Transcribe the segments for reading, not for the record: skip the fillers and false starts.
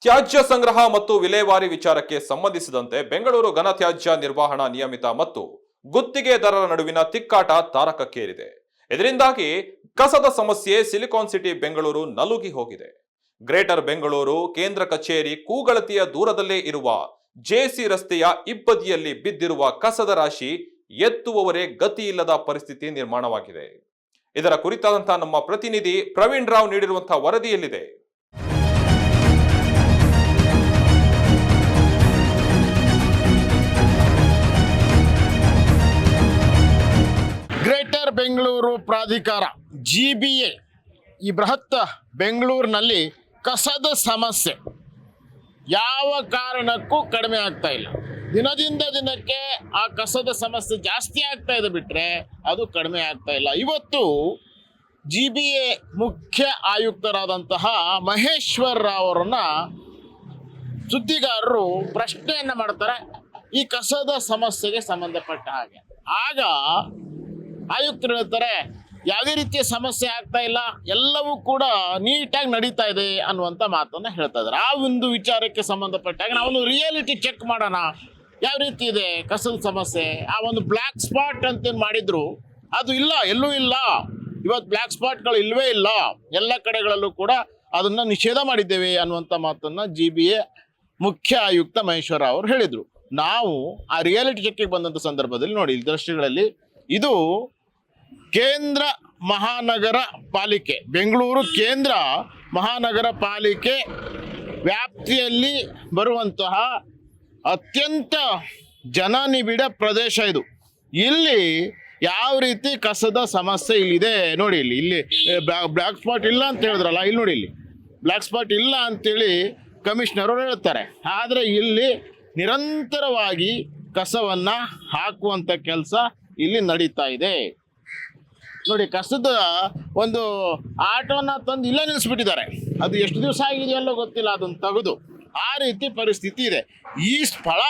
ತ್ಯಾಜ್ಯ ಸಂಗ್ರಹ ಮತ್ತು ವಿಲೇವಾರಿ ವಿಚಾರಕ್ಕೆ ಸಂಬಂಧಿಸಿದಂತೆ ಬೆಂಗಳೂರು ಘನತ್ಯಾಜ್ಯ ನಿರ್ವಹಣಾ ನಿಯಮಿತ ಮತ್ತು ಗುತ್ತಿಗೆದಾರರ ನಡುವಿನ ತಿಕ್ಕಾಟ ತಾರಕಕ್ಕೇರಿದೆ. ಇದರಿಂದಾಗಿ ಕಸದ ಸಮಸ್ಯೆ ಸಿಲಿಕಾನ್ ಸಿಟಿ ಬೆಂಗಳೂರು ನಲುಗಿ ಹೋಗಿದೆ. ಗ್ರೇಟರ್ ಬೆಂಗಳೂರು ಕೇಂದ್ರ ಕಚೇರಿ ಕೂಗಳತೆಯ ದೂರದಲ್ಲೇ ಇರುವ ಜೆಸಿ ರಸ್ತೆಯ ಇಬ್ಬದಿಯಲ್ಲಿ ಬಿದ್ದಿರುವ ಕಸದ ರಾಶಿ ಎತ್ತುವವರೇ ಗತಿ ಇಲ್ಲದ ಪರಿಸ್ಥಿತಿ ನಿರ್ಮಾಣವಾಗಿದೆ. ಇದರ ಕುರಿತಾದಂತಹ ನಮ್ಮ ಪ್ರತಿನಿಧಿ ಪ್ರವೀಣ್ ರಾವ್ ನೀಡಿರುವಂತಹ ವರದಿಯಲ್ಲಿದೆ. ಗ್ರೇಟರ್ ಬೆಂಗಳೂರು ಪ್ರಾಧಿಕಾರ GBA ಈ ಬೃಹತ್ ಬೆಂಗಳೂರಿನಲ್ಲಿ ಕಸದ ಸಮಸ್ಯೆ ಯಾವ ಕಾರಣಕ್ಕೂ ಕಡಿಮೆ ಆಗ್ತಾ ಇಲ್ಲ. ದಿನದಿಂದ ದಿನಕ್ಕೆ ಆ ಕಸದ ಸಮಸ್ಯೆ ಜಾಸ್ತಿ ಆಗ್ತಾ ಇದೆ ಬಿಟ್ಟರೆ ಅದು ಕಡಿಮೆ ಆಗ್ತಾ ಇಲ್ಲ. ಇವತ್ತು GBA ಮುಖ್ಯ ಆಯುಕ್ತರಾದಂತಹ ಮಹೇಶ್ವರ್ ರಾವ್ ಅವರನ್ನ ಸುದ್ದಿಗಾರರು ಪ್ರಶ್ನೆಯನ್ನು ಮಾಡ್ತಾರೆ ಈ ಕಸದ ಸಮಸ್ಯೆಗೆ ಸಂಬಂಧಪಟ್ಟ ಹಾಗೆ. ಆಗ ಆಯುಕ್ತರು ಹೇಳ್ತಾರೆ ಯಾವುದೇ ರೀತಿಯ ಸಮಸ್ಯೆ ಆಗ್ತಾ ಇಲ್ಲ, ಎಲ್ಲವೂ ಕೂಡ ನೀಟಾಗಿ ನಡೀತಾ ಇದೆ ಅನ್ನುವಂಥ ಮಾತನ್ನು ಹೇಳ್ತಾ ಇದ್ದಾರೆ. ಆ ಒಂದು ವಿಚಾರಕ್ಕೆ ಸಂಬಂಧಪಟ್ಟಾಗ ನಾವೊಂದು ರಿಯಾಲಿಟಿ ಚೆಕ್ ಮಾಡೋಣ, ಯಾವ ರೀತಿ ಇದೆ ಕಸದ ಸಮಸ್ಯೆ. ಆ ಒಂದು ಬ್ಲ್ಯಾಕ್ ಸ್ಪಾಟ್ ಅಂತೇನು ಮಾಡಿದ್ರು ಅದು ಇಲ್ಲ, ಎಲ್ಲೂ ಇಲ್ಲ. ಇವತ್ತು ಬ್ಲ್ಯಾಕ್ ಸ್ಪಾಟ್ಗಳು ಇಲ್ಲವೇ ಇಲ್ಲ, ಎಲ್ಲ ಕಡೆಗಳಲ್ಲೂ ಕೂಡ ಅದನ್ನು ನಿಷೇಧ ಮಾಡಿದ್ದೇವೆ ಅನ್ನುವಂಥ ಮಾತನ್ನು GBA ಮುಖ್ಯ ಆಯುಕ್ತ ಮಹೇಶ್ವರ ಅವರು ಹೇಳಿದರು. ನಾವು ಆ ರಿಯಾಲಿಟಿ ಚೆಕ್ಗೆ ಬಂದಂಥ ಸಂದರ್ಭದಲ್ಲಿ ನೋಡಿ, ದೃಶ್ಯಗಳಲ್ಲಿ ಇದು ಕೇಂದ್ರ ಮಹಾನಗರ ಪಾಲಿಕೆ, ಬೆಂಗಳೂರು ಕೇಂದ್ರ ಮಹಾನಗರ ಪಾಲಿಕೆ ವ್ಯಾಪ್ತಿಯಲ್ಲಿ ಬರುವಂತಹ ಅತ್ಯಂತ ಜನನಿಬಿಡ ಪ್ರದೇಶ ಇದು. ಇಲ್ಲಿ ಯಾವ ರೀತಿ ಕಸದ ಸಮಸ್ಯೆ ಇಲ್ಲಿದೆ ನೋಡಿ. ಇಲ್ಲಿ ಬ್ಲ್ಯಾಕ್ ಸ್ಪಾಟ್ ಇಲ್ಲ ಅಂತ ಹೇಳಿದ್ರಲ್ಲ, ಇಲ್ಲಿ ನೋಡಿ, ಇಲ್ಲಿ ಬ್ಲ್ಯಾಕ್ ಸ್ಪಾಟ್ ಇಲ್ಲ ಅಂತೇಳಿ ಕಮಿಷನರ್ ಅವರು ಹೇಳ್ತಾರೆ. ಆದರೆ ಇಲ್ಲಿ ನಿರಂತರವಾಗಿ ಕಸವನ್ನು ಹಾಕುವಂಥ ಕೆಲಸ ಇಲ್ಲಿ ನಡೀತಾ ಇದೆ ನೋಡಿ. ಕಸದ ಒಂದು ಆಟೋನ ತಂದು ಇಲ್ಲೇ ನಿಲ್ಲಿಸ್ಬಿಟ್ಟಿದ್ದಾರೆ. ಅದು ಎಷ್ಟು ದಿವಸ ಆಗಿದೆಯಲ್ಲೋ ಗೊತ್ತಿಲ್ಲ, ಅದನ್ನು ತೆಗೆದು. ಆ ರೀತಿ ಪರಿಸ್ಥಿತಿ ಇದೆ. ಈ ಸ್ಥಳ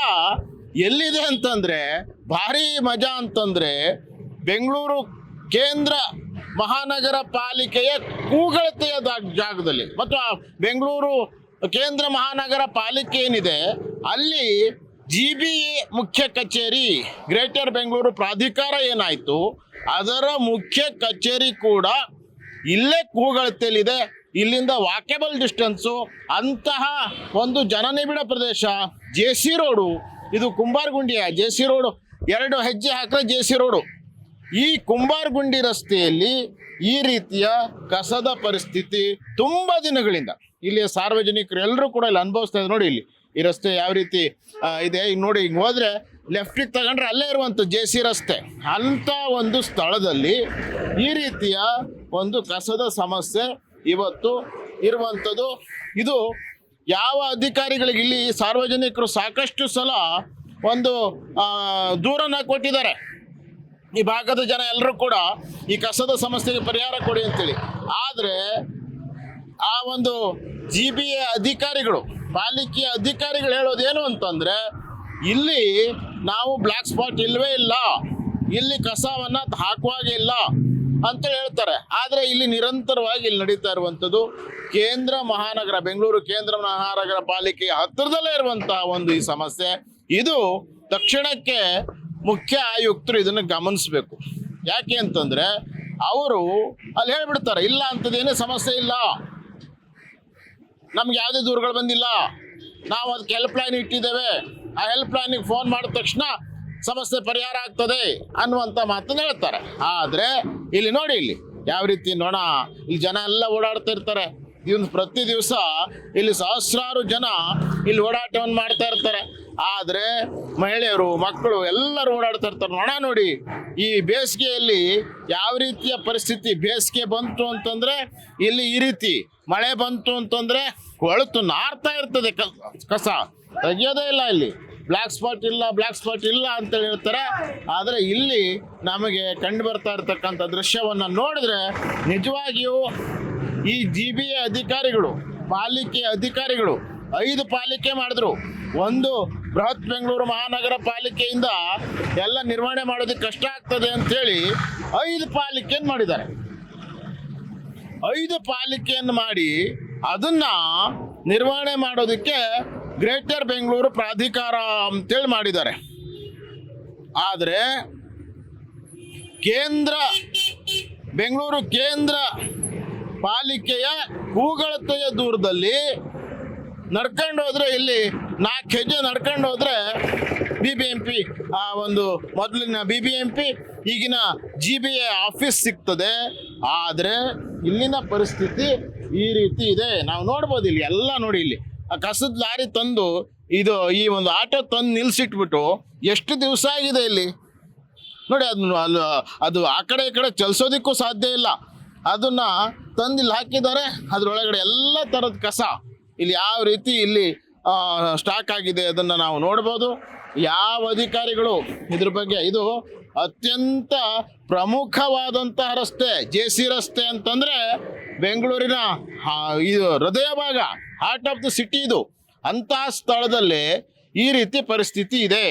ಎಲ್ಲಿದೆ ಅಂತಂದರೆ ಭಾರಿ ಮಜಾ ಅಂತಂದರೆ ಬೆಂಗಳೂರು ಕೇಂದ್ರ ಮಹಾನಗರ ಪಾಲಿಕೆಯ ಕೂಗಳತೆಯ ಜಾಗದಲ್ಲಿ, ಮತ್ತು ಆ ಬೆಂಗಳೂರು ಕೇಂದ್ರ ಮಹಾನಗರ ಪಾಲಿಕೆ ಏನಿದೆ ಅಲ್ಲಿ GBA ಮುಖ್ಯ ಕಚೇರಿ, ಗ್ರೇಟರ್ ಬೆಂಗಳೂರು ಪ್ರಾಧಿಕಾರ ಏನಾಯಿತು ಅದರ ಮುಖ್ಯ ಕಚೇರಿ ಕೂಡ ಇಲ್ಲೇ ಕೂಗಳತೆಯಲ್ಲಿದೆ. ಇಲ್ಲಿಂದ ವಾಕೇಬಲ್ ಡಿಸ್ಟೆನ್ಸು. ಅಂತಹ ಒಂದು ಜನನಿಬಿಡ ಪ್ರದೇಶ JC ರೋಡು, ಇದು ಕುಂಬಾರಗುಂಡಿಯ JC ರೋಡು, 2 ಹೆಜ್ಜೆ ಹಾಕಿದ್ರೆ JC ರೋಡು. ಈ ಕುಂಬಾರಗುಂಡಿ ರಸ್ತೆಯಲ್ಲಿ ಈ ರೀತಿಯ ಕಸದ ಪರಿಸ್ಥಿತಿ ತುಂಬ ದಿನಗಳಿಂದ ಇಲ್ಲಿ ಸಾರ್ವಜನಿಕರು ಎಲ್ಲರೂ ಕೂಡ ಇಲ್ಲಿ ಅನುಭವಿಸ್ತಾ ಇದ್ದಾರೆ. ನೋಡಿ, ಇಲ್ಲಿ ಈ ರಸ್ತೆ ಯಾವ ರೀತಿ ಇದೆ ನೋಡಿ. ಹಿಂಗೆ ಹೋದರೆ ಲೆಫ್ಟಿಗೆ ತಗೊಂಡ್ರೆ ಅಲ್ಲೇ ಇರುವಂಥ JC ರಸ್ತೆ. ಅಂಥ ಒಂದು ಸ್ಥಳದಲ್ಲಿ ಈ ರೀತಿಯ ಒಂದು ಕಸದ ಸಮಸ್ಯೆ ಇವತ್ತು ಇರುವಂಥದ್ದು. ಇದು ಯಾವ ಅಧಿಕಾರಿಗಳಿಗೆ, ಇಲ್ಲಿ ಸಾರ್ವಜನಿಕರು ಸಾಕಷ್ಟು ಸಲ ಒಂದು ದೂರನ್ನ ಕೊಟ್ಟಿದ್ದಾರೆ. ಈ ಭಾಗದ ಜನ ಎಲ್ಲರೂ ಕೂಡ ಈ ಕಸದ ಸಮಸ್ಯೆಗೆ ಪರಿಹಾರ ಕೊಡಿ ಅಂತೇಳಿ. ಆದರೆ ಆ ಒಂದು GBA ಅಧಿಕಾರಿಗಳು, ಪಾಲಿಕೆಯ ಅಧಿಕಾರಿಗಳು ಹೇಳೋದೇನು ಅಂತಂದರೆ ಇಲ್ಲಿ ನಾವು ಬ್ಲ್ಯಾಕ್ ಸ್ಪಾಟ್ ಇಲ್ಲವೇ ಇಲ್ಲ, ಇಲ್ಲಿ ಕಸವನ್ನು ಹಾಕುವಾಗೆ ಇಲ್ಲ ಅಂತೇಳಿ ಹೇಳ್ತಾರೆ. ಆದರೆ ಇಲ್ಲಿ ನಿರಂತರವಾಗಿ ಇಲ್ಲಿ ನಡೀತಾ ಇರುವಂಥದ್ದು ಕೇಂದ್ರ ಮಹಾನಗರ, ಬೆಂಗಳೂರು ಕೇಂದ್ರ ಮಹಾನಗರ ಪಾಲಿಕೆಯ ಹತ್ತಿರದಲ್ಲೇ ಇರುವಂತಹ ಒಂದು ಈ ಸಮಸ್ಯೆ. ಇದು ತಕ್ಷಣಕ್ಕೆ ಮುಖ್ಯ ಆಯುಕ್ತರು ಇದನ್ನು ಗಮನಿಸಬೇಕು. ಯಾಕೆ ಅಂತಂದರೆ ಅವರು ಅಲ್ಲಿ ಹೇಳ್ಬಿಡ್ತಾರೆ ಇಲ್ಲ ಅಂಥದ್ದೇನೇ ಸಮಸ್ಯೆ ಇಲ್ಲ, ನಮ್ಗೆ ಯಾವುದೇ ದೂರುಗಳು ಬಂದಿಲ್ಲ, ನಾವು ಅದಕ್ಕೆ ಹೆಲ್ಪ್ ಲೈನ್ ಇಟ್ಟಿದ್ದೇವೆ, ಆ ಹೆಲ್ಪ್ ಲೈನಿಗೆ ಫೋನ್ ಮಾಡಿದ ತಕ್ಷಣ ಸಮಸ್ಯೆ ಪರಿಹಾರ ಆಗ್ತದೆ ಅನ್ನುವಂಥ ಮಾತನ್ನು ಹೇಳ್ತಾರೆ. ಆದರೆ ಇಲ್ಲಿ ನೋಡಿ, ಇಲ್ಲಿ ಯಾವ ರೀತಿ ನೋಡ, ಇಲ್ಲಿ ಜನ ಎಲ್ಲ ಓಡಾಡ್ತಾ ಇರ್ತಾರೆ. ಇವನು ಪ್ರತಿ ದಿವಸ ಇಲ್ಲಿ ಸಹಸ್ರಾರು ಜನ ಇಲ್ಲಿ ಓಡಾಟವನ್ನು ಮಾಡ್ತಾ ಇರ್ತಾರೆ. ಆದರೆ ಮಹಿಳೆಯರು, ಮಕ್ಕಳು ಎಲ್ಲರೂ ಓಡಾಡ್ತಾ ಇರ್ತಾರೆ. ನೋಡ ನೋಡಿ, ಈ ಬೇಸಿಗೆಯಲ್ಲಿ ಯಾವ ರೀತಿಯ ಪರಿಸ್ಥಿತಿ. ಬೇಸಿಗೆ ಬಂತು ಅಂತಂದರೆ ಇಲ್ಲಿ ಈ ರೀತಿ, ಮಳೆ ಬಂತು ಅಂತಂದರೆ ಕೊಳೆತು ನಾರ್ತಾ ಇರ್ತದೆ ಕಸ, ತೆಗಿಯೋದೇ ಇಲ್ಲ. ಇಲ್ಲಿ ಬ್ಲ್ಯಾಕ್ ಸ್ಪಾಟ್ ಇಲ್ಲ, ಬ್ಲ್ಯಾಕ್ ಸ್ಪಾಟ್ ಇಲ್ಲ ಅಂತೇಳಿ ಹೇಳ್ತಾರೆ. ಆದರೆ ಇಲ್ಲಿ ನಮಗೆ ಕಂಡು ಬರ್ತಾ ಇರ್ತಕ್ಕಂಥ ದೃಶ್ಯವನ್ನು ನೋಡಿದ್ರೆ ನಿಜವಾಗಿಯೂ ಈ GBA ಅಧಿಕಾರಿಗಳು, ಪಾಲಿಕೆ ಅಧಿಕಾರಿಗಳು 5 ಪಾಲಿಕೆ ಮಾಡಿದ್ರು. ಒಂದು ಬೃಹತ್ ಬೆಂಗಳೂರು ಮಹಾನಗರ ಪಾಲಿಕೆಯಿಂದ ಎಲ್ಲ ನಿರ್ವಹಣೆ ಮಾಡೋದಕ್ಕೆ ಕಷ್ಟ ಆಗ್ತದೆ ಅಂಥೇಳಿ 5 ಪಾಲಿಕೆಯನ್ನು ಮಾಡಿದ್ದಾರೆ. 5 ಪಾಲಿಕೆಯನ್ನು ಮಾಡಿ ಅದನ್ನು ನಿರ್ವಹಣೆ ಮಾಡೋದಕ್ಕೆ ಗ್ರೇಟರ್ ಬೆಂಗಳೂರು ಪ್ರಾಧಿಕಾರ ಅಂತೇಳಿ ಮಾಡಿದ್ದಾರೆ. ಆದರೆ ಬೆಂಗಳೂರು ಕೇಂದ್ರ ಪಾಲಿಕೆಯ ಕೂಗಳತೆಯ ದೂರದಲ್ಲಿ ನಡ್ಕೊಂಡು ಹೋದ್ರೆ, ಇಲ್ಲಿ 4 ಹೆಜ್ಜೆ ನಡ್ಕೊಂಡು ಹೋದ್ರೆ BBMP ಒಂದು ಮೊದಲಿನ BBMP ಈಗಿನ GBA ಆಫೀಸ್ ಸಿಗ್ತದೆ. ಆದರೆ ಇಲ್ಲಿನ ಪರಿಸ್ಥಿತಿ ಈ ರೀತಿ ಇದೆ. ನಾವು ನೋಡ್ಬೋದು, ಇಲ್ಲಿ ಎಲ್ಲ ನೋಡಿ, ಇಲ್ಲಿ ಆ ಕಸದ ಲಾರಿ ತಂದು ಈ ಒಂದು ಆಟೋ ತಂದು ನಿಲ್ಸಿಟ್ಬಿಟ್ಟು ಎಷ್ಟು ದಿವಸ ಆಗಿದೆ ಇಲ್ಲಿ ನೋಡಿ. ಅದು ಆ ಕಡೆ ಈ ಕಡೆ ಚಲಿಸೋದಕ್ಕೂ ಸಾಧ್ಯ ಇಲ್ಲ. ಅದನ್ನ ತಂದು ಇಲ್ಲಿ ಹಾಕಿದ್ದಾರೆ. ಅದರೊಳಗಡೆ ಎಲ್ಲ ಥರದ ಕಸ ಇಲ್ಲಿ ಯಾವ ರೀತಿ ಇಲ್ಲಿ ಸ್ಟಾಕ್ ಆಗಿದೆ ಅದನ್ನು ನಾವು ನೋಡ್ಬೋದು. ಯಾವ ಅಧಿಕಾರಿಗಳು ಇದ್ರ ಬಗ್ಗೆ, ಇದು ಅತ್ಯಂತ ಪ್ರಮುಖವಾದಂತಹ ರಸ್ತೆ, JC ರಸ್ತೆ ಅಂತಂದರೆ ಬೆಂಗಳೂರಿನ ಇದು ಹೃದಯ ಭಾಗ, ಹಾರ್ಟ್ ಆಫ್ ದ ಸಿಟಿ ಇದು. ಅಂತಹ ಸ್ಥಳದಲ್ಲಿ ಈ ರೀತಿ ಪರಿಸ್ಥಿತಿ ಇದೆ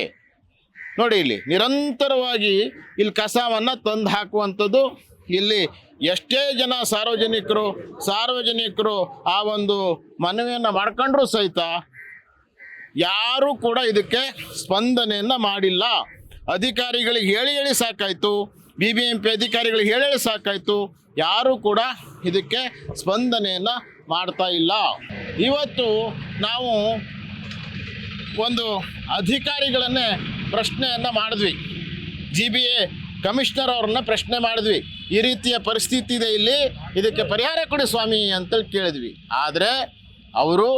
ನೋಡಿ. ಇಲ್ಲಿ ನಿರಂತರವಾಗಿ ಇಲ್ಲಿ ಕಸವನ್ನು ತಂದು ಹಾಕುವಂಥದ್ದು. ಇಲ್ಲಿ ಎಷ್ಟೇ ಜನ ಸಾರ್ವಜನಿಕರು ಆ ಒಂದು ಮನವಿಯನ್ನು ಮಾಡ್ಕೊಂಡ್ರೂ ಸಹಿತ ಯಾರೂ ಕೂಡ ಇದಕ್ಕೆ ಸ್ಪಂದನೆಯನ್ನು ಮಾಡಿಲ್ಲ. ಅಧಿಕಾರಿಗಳಿಗೆ ಹೇಳಿ ಸಾಕಾಯಿತು, BBMP ಅಧಿಕಾರಿಗಳಿಗೆ ಹೇಳಿ ಸಾಕಾಯಿತು, ಯಾರೂ ಕೂಡ ಇದಕ್ಕೆ ಸ್ಪಂದನೆಯನ್ನು ಮಾಡ್ತಾ ಇಲ್ಲ. ಇವತ್ತು ನಾವು ಒಂದು ಅಧಿಕಾರಿಗಳನ್ನೇ ಪ್ರಶ್ನೆಯನ್ನು ಮಾಡಿದ್ವಿ, GBA ಕಮಿಷನರ್ ಅವ್ರನ್ನ ಪ್ರಶ್ನೆ ಮಾಡಿದ್ವಿ. ಈ ರೀತಿಯ ಪರಿಸ್ಥಿತಿ ಇದೆ ಇಲ್ಲಿ, ಇದಕ್ಕೆ ಪರಿಹಾರ ಕೊಡಿ ಸ್ವಾಮಿ ಅಂತೇಳಿ ಕೇಳಿದ್ವಿ. ಆದರೆ ಅವರು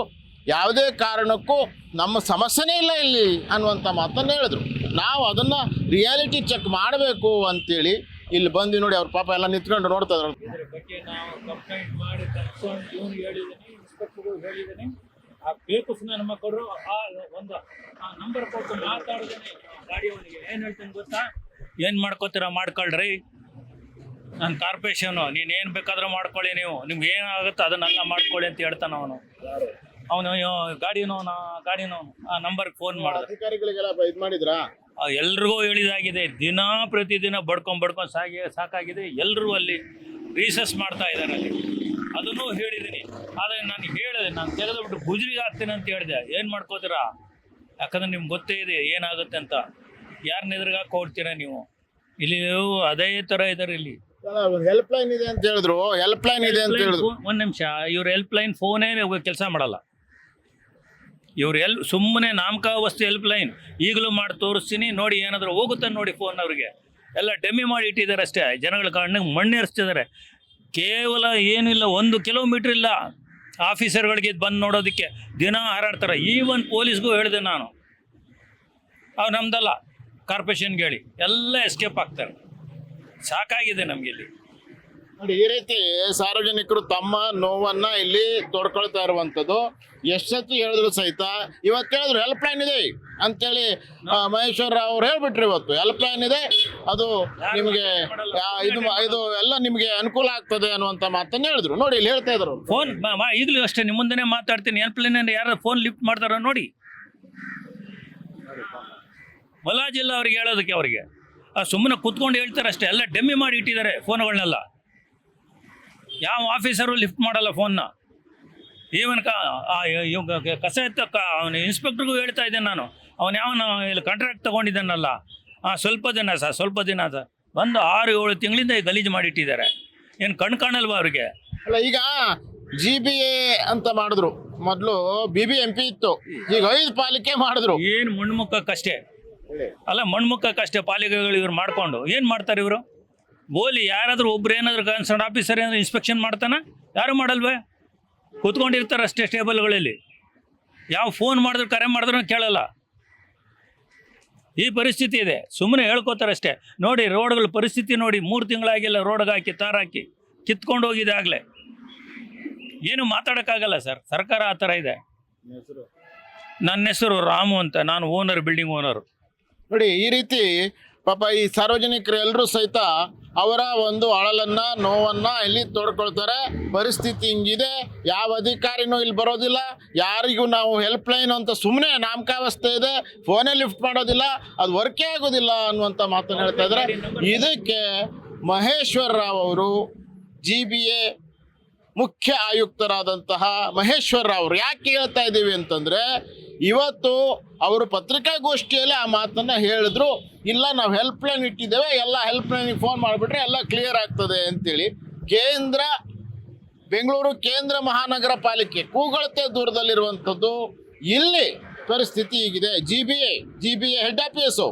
ಯಾವುದೇ ಕಾರಣಕ್ಕೂ ನಮ್ಮ ಸಮಸ್ಯೆನೇ ಇಲ್ಲ ಇಲ್ಲಿ ಅನ್ನುವಂಥ ಮಾತನ್ನು ಹೇಳಿದ್ರು. ನಾವು ಅದನ್ನು ರಿಯಾಲಿಟಿ ಚೆಕ್ ಮಾಡಬೇಕು ಅಂತೇಳಿ ಇಲ್ಲಿ ಬಂದು ನೋಡಿ, ಅವ್ರ ಪಾಪ ಎಲ್ಲ ನಿಂತ್ಕೊಂಡು ನೋಡ್ತಾ ಇದ್ರು. ಇದ್ರ ಬಗ್ಗೆ ನಾವು ಕಂಪ್ಲೇಂಟ್ ಮಾಡಿ ತಪ್ಪಿಸ್ಕೊಂಡು ಇವನು ಹೇಳಿದ್ದೀನಿ, ಇನ್ಸ್ಪೆಕ್ಟರ್ಗೂ ಹೇಳಿದ್ದೀನಿ. ಆ ಪೇಪರ್ಸ್ ನಮ್ಮ ಕೊಡರು ಒಂದು ನಂಬರ್ ಕೊಟ್ಟು ಮಾತಾಡಿದ್ದೀನಿ ಗಾಡಿಯವನಿಗೆ. ಏನು ಹೇಳ್ತೀನಿ ಗೊತ್ತಾ, ಏನು ಮಾಡ್ಕೋತೀರ ಮಾಡ್ಕೊಳ್ರಿ, ನನ್ನ ಕಾರ್ಪೊರೇಷನು, ನೀನು ಏನು ಬೇಕಾದ್ರೂ ಮಾಡ್ಕೊಳ್ಳಿ, ನಿಮ್ಗೆ ಏನಾಗುತ್ತೋ ಅದನ್ನೆಲ್ಲ ಮಾಡ್ಕೊಳ್ಳಿ ಅಂತ ಹೇಳ್ತಾನೆ ಅವನು ಗಾಡಿನವನು ಆ ನಂಬರ್ಗೆ ಫೋನ್ ಮಾಡಿದ. ಅಧಿಕಾರಿಗಳಿಗೆಲ್ಲ ಇದು ಮಾಡಿದ್ರಾ? ಎಲ್ರಿಗೂ ಹೇಳಿದಾಗಿದೆ. ಪ್ರತಿದಿನ ಬಡ್ಕೊಂಡು ಸಾಕಾಗಿದೆ. ಎಲ್ಲರೂ ಅಲ್ಲಿ ರೀಸರ್ಚ್ ಮಾಡ್ತಾ ಇದ್ದಾರೆ ಅಲ್ಲಿ, ಅದನ್ನು ಹೇಳಿದ್ದೀನಿ. ಆದರೆ ನಾನು ಹೇಳಿದೆ, ನಾನು ತೆಗೆದುಬಿಟ್ಟು ಗುಜರಿಗೆ ಹಾಕ್ತೀನಿ ಅಂತ ಹೇಳಿದೆ. ಏನು ಮಾಡ್ಕೋತೀರಾ, ಯಾಕಂದ್ರೆ ನಿಮ್ಗೆ ಗೊತ್ತೇ ಇದೆ ಏನಾಗುತ್ತೆ ಅಂತ. ಯಾರನ್ನ ಎದುರುಗಾಕ ಕೊಡ್ತೀರಾ ನೀವು? ಇಲ್ಲಿ ಅದೇ ಥರ ಇದ್ದಾರೆ. ಇಲ್ಲಿ ಹೆಲ್ಪ್ ಲೈನ್ ಇದೆ ಅಂತ ಹೇಳಿದ್ರು. ಒಂದು ನಿಮಿಷ, ಇವ್ರ ಹೆಲ್ಪ್ ಲೈನ್ ಫೋನೇ ಕೆಲಸ ಮಾಡಲ್ಲ. ಇವ್ರು ಸುಮ್ಮನೆ ನಾಮಕಾವಸ್ತು ಹೆಲ್ಪ್ ಲೈನ್ ಈಗಲೂ ಮಾಡಿ ತೋರಿಸ್ತೀನಿ ನೋಡಿ, ಏನಾದರೂ ಹೋಗುತ್ತೆ ನೋಡಿ ಫೋನ್. ಅವ್ರಿಗೆ ಎಲ್ಲ ಡೆಮ್ಮಿ ಮಾಡಿ ಇಟ್ಟಿದ್ದಾರೆ ಅಷ್ಟೇ. ಜನಗಳ ಕಣ್ಣಿಗೆ ಮಣ್ಣೇರಿಸ್ತಿದ್ದಾರೆ. ಕೇವಲ ಏನಿಲ್ಲ, 1 ಕಿಲೋಮೀಟ್ರ್ ಇಲ್ಲ ಆಫೀಸರ್ಗಳಿಗೆ ಬಂದು ನೋಡೋದಕ್ಕೆ. ದಿನ ಹಾರಾಡ್ತಾರೆ. ಈವನ್ ಪೊಲೀಸ್ಗೂ ಹೇಳಿದೆ ನಾನು, ಅವು ನಮ್ದಲ್ಲ ಕಾರ್ಪೊರೇಷನ್ಗೆ ಹೇಳಿ, ಎಲ್ಲ ಎಸ್ಕೇಪ್ ಆಗ್ತಾರೆ. ಸಾಕಾಗಿದೆ ನಮ್ಗೆ ಇಲ್ಲಿ ನೋಡಿ. ಈ ರೀತಿ ಸಾರ್ವಜನಿಕರು ತಮ್ಮ ನೋವನ್ನ ಇಲ್ಲಿ ತೊಡ್ಕೊಳ್ತಾ ಇರುವಂಥದ್ದು. ಎಷ್ಟೊತ್ತು ಹೇಳಿದ್ರು ಸಹಿತ ಇವತ್ತು ಹೇಳಿದ್ರು ಹೆಲ್ಪ್ ಲೈನ್ ಇದೆ ಅಂತೇಳಿ ಮಹೇಶ್ವರ ಅವ್ರು ಹೇಳ್ಬಿಟ್ರು. ಇವತ್ತು ಹೆಲ್ಪ್ ಲೈನ್ ಇದೆ, ಅದು ನಿಮಗೆ ಇದು ಎಲ್ಲ ನಿಮಗೆ ಅನುಕೂಲ ಆಗ್ತದೆ ಅನ್ನುವಂಥ ಮಾತನ್ನು ಹೇಳಿದ್ರು. ನೋಡಿ ಇಲ್ಲಿ ಹೇಳ್ತಾ ಇದ್ರು. ಫೋನ್ ಈಗಲೂ ಅಷ್ಟೇ ನಿಮ್ಮ ಮುಂದೆನೇ ಮಾತಾಡ್ತೀನಿ. ಹೆಲ್ಪ್ ಲೈನ್ ಯಾರು ಫೋನ್ ಲಿಫ್ಟ್ ಮಾಡ್ತಾರ ನೋಡಿ. ಮುಲಾಜಿಲ್ಲ ಅವ್ರಿಗೆ ಹೇಳೋದಕ್ಕೆ. ಅವ್ರಿಗೆ ಸುಮ್ಮನೆ ಕುತ್ಕೊಂಡು ಹೇಳ್ತಾರೆ ಅಷ್ಟೇ. ಎಲ್ಲ ಡೆಮ್ಮಿ ಮಾಡಿ ಇಟ್ಟಿದ್ದಾರೆ ಫೋನ್ಗಳನ್ನೆಲ್ಲ. ಯಾವ ಆಫೀಸರು ಲಿಫ್ಟ್ ಮಾಡಲ್ಲ ಫೋನ್ನ. ಈವನ್ ಕಸ ಎತ್ತ ಅವನು ಇನ್ಸ್ಪೆಕ್ಟ್ರಿಗೂ ಹೇಳ್ತಾ ಇದ್ದೇನೆ ನಾನು. ಅವನು ಯಾವನು ಇಲ್ಲಿ ಕಾಂಟ್ರಾಕ್ಟ್ ತೊಗೊಂಡಿದ್ದಾನಲ್ಲ, ಸ್ವಲ್ಪ ದಿನ ಸರ್ ಬಂದು 6-7 ತಿಂಗಳಿಂದ ಗಲೀಜು ಮಾಡಿಟ್ಟಿದ್ದಾರೆ. ಏನು ಕಾಣಲ್ವಾ ಅವ್ರಿಗೆ? ಅಲ್ಲ, ಈಗ GBA ಅಂತ ಮಾಡಿದ್ರು, ಮೊದಲು BBMP ಇತ್ತು, ಈಗ 5 ಪಾಲಿಕೆ ಮಾಡಿದ್ರು. ಏನು ಮಣ್ಮುಖಕ್ಕಷ್ಟೇ ಅಲ್ಲ, ಮಣ್ಮುಖಕ್ಕಷ್ಟೇ ಪಾಲಿಕೆಗಳು ಇವ್ರು ಮಾಡ್ಕೊಂಡು ಏನು ಮಾಡ್ತಾರೆ ಇವರು? ಗೋಲಿ ಯಾರಾದರೂ ಒಬ್ರು ಏನಾದರೂ ಕನ್ಸರ್ನ್ ಆಫೀಸರ್ ಏನಾದ್ರು ಇನ್ಸ್ಪೆಕ್ಷನ್ ಮಾಡ್ತಾನೆ? ಯಾರು ಮಾಡಲ್ವೇ? ಕೂತ್ಕೊಂಡಿರ್ತಾರೆ ಅಷ್ಟೇ ಟೇಬಲ್ಗಳಲ್ಲಿ. ಯಾವ ಫೋನ್ ಮಾಡಿದ್ರು ಕರೆ ಮಾಡಿದ್ರು ಕೇಳಲ್ಲ. ಈ ಪರಿಸ್ಥಿತಿ ಇದೆ. ಸುಮ್ಮನೆ ಹೇಳ್ಕೋತಾರೆ ಅಷ್ಟೇ. ನೋಡಿ ರೋಡ್ಗಳ ಪರಿಸ್ಥಿತಿ ನೋಡಿ. 3 ತಿಂಗಳಾಗಿಲ್ಲ ರೋಡ್ಗೆ ಹಾಕಿ ತಾರಾಕಿ ಕಿತ್ಕೊಂಡು ಹೋಗಿದೆ ಆಗಲೇ. ಏನು ಮಾತಾಡೋಕ್ಕಾಗಲ್ಲ ಸರ್. ಸರ್ಕಾರ ಆ ಥರ ಇದೆ. ನನ್ನ ಹೆಸರು ರಾಮು ಅಂತ, ನಾನು ಓನರ್, ಬಿಲ್ಡಿಂಗ್ ಓನರು. ನೋಡಿ ಈ ರೀತಿ ಪಾಪ ಈ ಸಾರ್ವಜನಿಕರು ಎಲ್ಲರೂ ಸಹಿತ ಅವರ ಒಂದು ಅಳಲನ್ನ ನೋವನ್ನ ಇಲ್ಲಿ ತೋಡ್ಕೊಳ್ತಾರೆ. ಪರಿಸ್ಥಿತಿ ಹಿಂಗಿದೆ. ಯಾವ ಅಧಿಕಾರಿನೂ ಇಲ್ಲಿ ಬರೋದಿಲ್ಲ. ಯಾರಿಗೂ ನಾವು ಹೆಲ್ಪ್ ಲೈನ್ ಅಂತ ಸುಮ್ಮನೆ ನಾಮಕಾವಸ್ಥೆ ಇದೆ, ಫೋನೇ ಲಿಫ್ಟ್ ಮಾಡೋದಿಲ್ಲ, ಅದು ವರ್ಕೇ ಆಗೋದಿಲ್ಲ ಅನ್ನುವಂಥ ಮಾತನ್ನು ಹೇಳ್ತಾ ಇದ್ದಾರೆ. ಇದಕ್ಕೆ ಮಹೇಶ್ವರ ರಾವ್ ಅವರು GBA ಮುಖ್ಯ ಆಯುಕ್ತರಾದಂತಹ ಮಹೇಶ್ವರ್ ರಾವ್ ಅವರು ಯಾಕೆ ಹೇಳ್ತಾ ಇದ್ದೀವಿ ಅಂತಂದ್ರೆ, ಇವತ್ತು ಅವರು ಪತ್ರಿಕಾಗೋಷ್ಠಿಯಲ್ಲಿ ಆ ಮಾತನ್ನ ಹೇಳಿದ್ರು, ಇಲ್ಲ ನಾವು ಹೆಲ್ಪ್ ಲೈನ್ ಇಟ್ಟಿದ್ದೇವೆ, ಎಲ್ಲ ಹೆಲ್ಪ್ ಲೈನಿಗೆ ಫೋನ್ ಮಾಡಿಬಿಟ್ರೆ ಎಲ್ಲ ಕ್ಲಿಯರ್ ಆಗ್ತದೆ ಅಂತೇಳಿ. ಬೆಂಗಳೂರು ಕೇಂದ್ರ ಮಹಾನಗರ ಪಾಲಿಕೆ ಕೂಗಳತೆ ದೂರದಲ್ಲಿರುವಂಥದ್ದು. ಇಲ್ಲಿ ಪರಿಸ್ಥಿತಿ ಹೀಗಿದೆ. G B A head office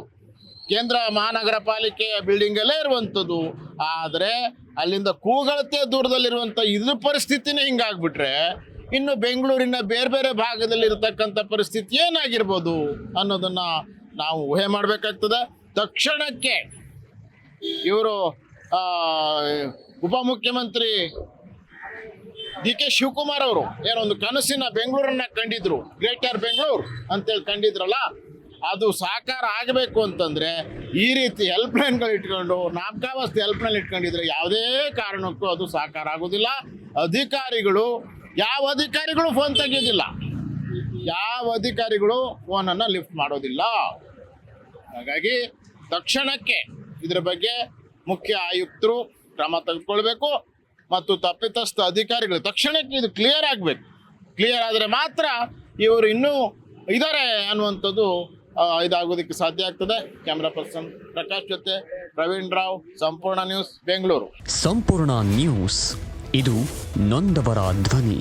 ಕೇಂದ್ರ ಮಹಾನಗರ ಪಾಲಿಕೆಯ ಬಿಲ್ಡಿಂಗಲ್ಲೇ ಇರುವಂಥದ್ದು. ಆದರೆ ಅಲ್ಲಿಂದ ಕೂಗಳತೆ ದೂರದಲ್ಲಿರುವಂಥ ಇದ್ರ ಪರಿಸ್ಥಿತಿನೇ ಹಿಂಗಾಗ್ಬಿಟ್ರೆ ಇನ್ನು ಬೆಂಗಳೂರಿನ ಬೇರೆ ಬೇರೆ ಭಾಗದಲ್ಲಿ ಇರತಕ್ಕಂಥ ಪರಿಸ್ಥಿತಿ ಏನಾಗಿರ್ಬೋದು ಅನ್ನೋದನ್ನ ನಾವು ಊಹೆ ಮಾಡಬೇಕಾಗ್ತದೆ. ತಕ್ಷಣಕ್ಕೆ ಇವರು ಉಪಮುಖ್ಯಮಂತ್ರಿ ಡಿ.ಕೆ. ಶಿವಕುಮಾರ್ ಅವರು ಏನೊಂದು ಕನಸಿನ ಬೆಂಗಳೂರನ್ನ ಕಂಡಿದ್ರು, ಗ್ರೇಟರ್ ಬೆಂಗಳೂರು ಅಂತೇಳಿ ಕಂಡಿದ್ರಲ್ಲ, ಅದು ಸಾಕಾರ ಆಗಬೇಕು ಅಂತಂದ್ರೆ ಈ ರೀತಿ ಹೆಲ್ಪ್ ಲೈನ್ಗಳು ಇಟ್ಕೊಂಡು ನಾಮಕಾವಸ್ತೆ ಹೆಲ್ಪ್ ಲೈನ್ ಇಟ್ಕೊಂಡಿದ್ರೆ ಯಾವುದೇ ಕಾರಣಕ್ಕೂ ಅದು ಸಾಕಾರ ಆಗೋದಿಲ್ಲ. ಯಾವ ಅಧಿಕಾರಿಗಳು ಫೋನ್ ತೆಗೆಯೋದಿಲ್ಲ, ಯಾವ ಅಧಿಕಾರಿಗಳು ಫೋನನ್ನು ಲಿಫ್ಟ್ ಮಾಡೋದಿಲ್ಲ. ಹಾಗಾಗಿ ತಕ್ಷಣಕ್ಕೆ ಇದರ ಬಗ್ಗೆ ಮುಖ್ಯ ಆಯುಕ್ತರು ಕ್ರಮ ತೆಗೆದುಕೊಳ್ಬೇಕು ಮತ್ತು ತಪ್ಪಿತಸ್ಥ ಅಧಿಕಾರಿಗಳು ತಕ್ಷಣಕ್ಕೆ ಇದು ಕ್ಲಿಯರ್ ಆಗಬೇಕು. ಕ್ಲಿಯರ್ ಆದರೆ ಮಾತ್ರ ಇವರು ಇನ್ನೂ ಇದ್ದಾರೆ ಅನ್ನುವಂಥದ್ದು ಇದಾಗೋದಕ್ಕೆ ಸಾಧ್ಯ ಆಗ್ತದೆ. ಕ್ಯಾಮ್ರಾ ಪರ್ಸನ್ ಪ್ರಕಾಶ್ ಜೊತೆ ಪ್ರವೀಣ್ ರಾವ್, ಸಂಪೂರ್ಣ ನ್ಯೂಸ್, ಬೆಂಗಳೂರು. ಸಂಪೂರ್ಣ ನ್ಯೂಸ್, ಇದು ನೊಂದವರ ಧ್ವನಿ.